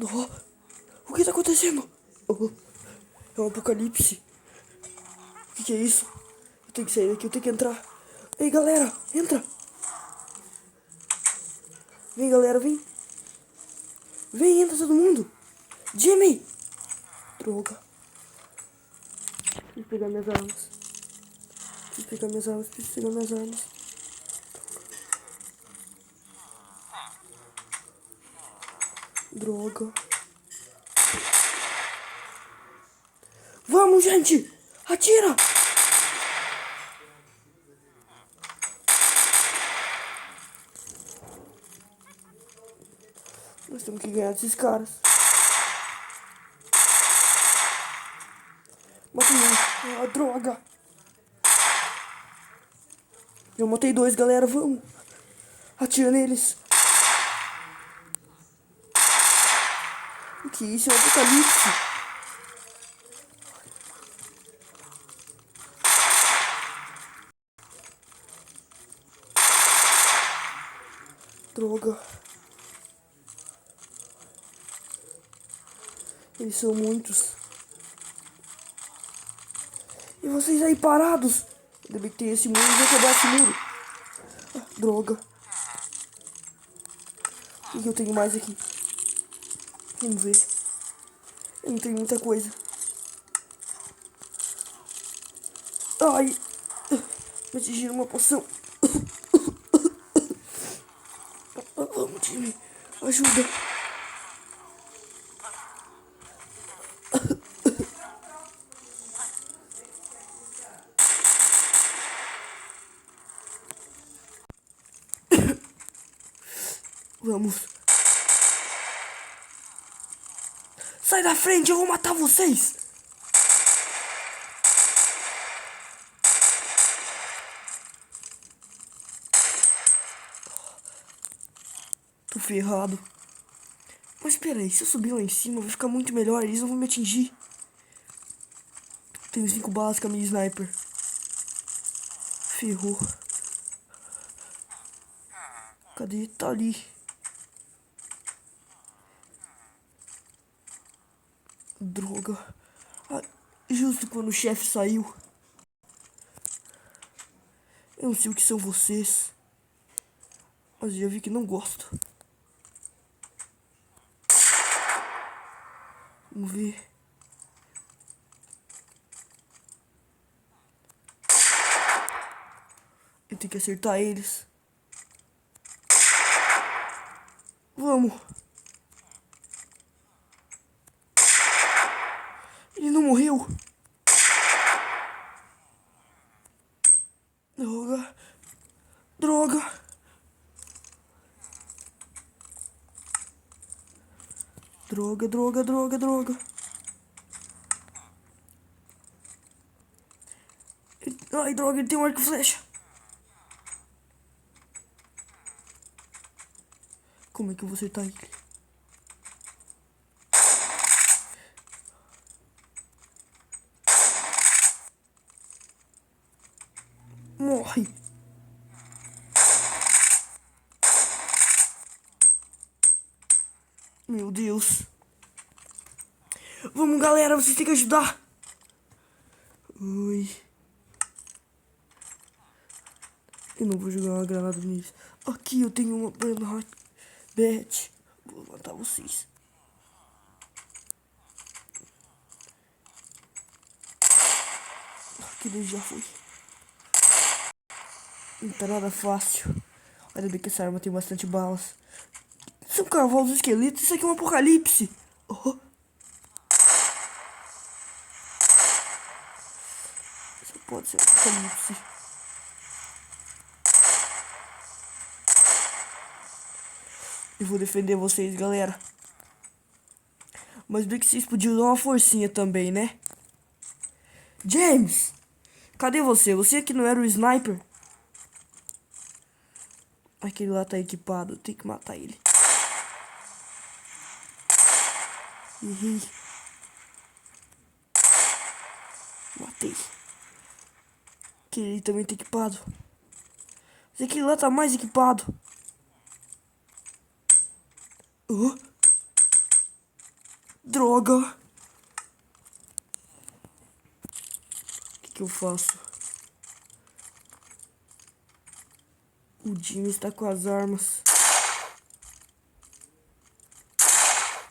Oh, o que tá acontecendo? Oh, é um apocalipse. O que é isso? Eu tenho que sair daqui, eu tenho que entrar. Ei, galera, entra. Vem, galera, vem. Vem, entra todo mundo. Jimmy! Droga. Preciso pegar minhas armas. Preciso pegar minhas armas, preciso pegar minhas armas. Droga. Vamos, gente! Atira! Nós temos que ganhar desses caras. Matei um. Ah, droga. Eu matei dois, galera. Vamos. Atira neles. O que é isso? É um apocalipse. Droga. Eles são muitos. E vocês aí parados? Ainda bem que tem esse muro. Vou quebrar esse muro. Ah, droga. O que eu tenho mais aqui? Vamos ver. Eu não tenho muita coisa. Ai. Me atingiram uma poção. Vamos, time. Ajuda. Vamos. Sai da frente, eu vou matar vocês. Tô ferrado. Mas espera aí, se eu subir lá em cima vai ficar muito melhor. Eles não vão me atingir. Tenho 5 balas com a minha sniper. Ferrou. Cadê? Tá ali. Droga. Ah, justo quando o chefe saiu. Eu não sei o que são vocês. Mas já vi que não gosto. Vamos ver. Eu tenho que acertar eles. Vamos. Ele não morreu. Droga. Droga. Droga, droga, droga, droga. Ai, droga, ele tem um arco e flecha. Como é que eu vou acertar ele? Morre. Meu Deus. Vamos, galera, vocês têm que ajudar. Ui. Eu não vou jogar uma granada neles. Aqui eu tenho uma Bernhardt Bet. Vou matar vocês. Aquele já foi. Não tá nada fácil. Ainda bem que essa arma tem bastante balas. São cavalos esqueletos. Isso aqui é um apocalipse. Oh. Isso pode ser um apocalipse. Eu vou defender vocês, galera. Mas bem que vocês podiam dar uma forcinha também, né? James! Cadê você? Você que não era o sniper? Aquele lá tá equipado. Tem que matar ele. Errei. Matei. Aquele também tá equipado. Mas aquele lá tá mais equipado. Oh. Droga! O que eu faço? O Jimmy está com as armas.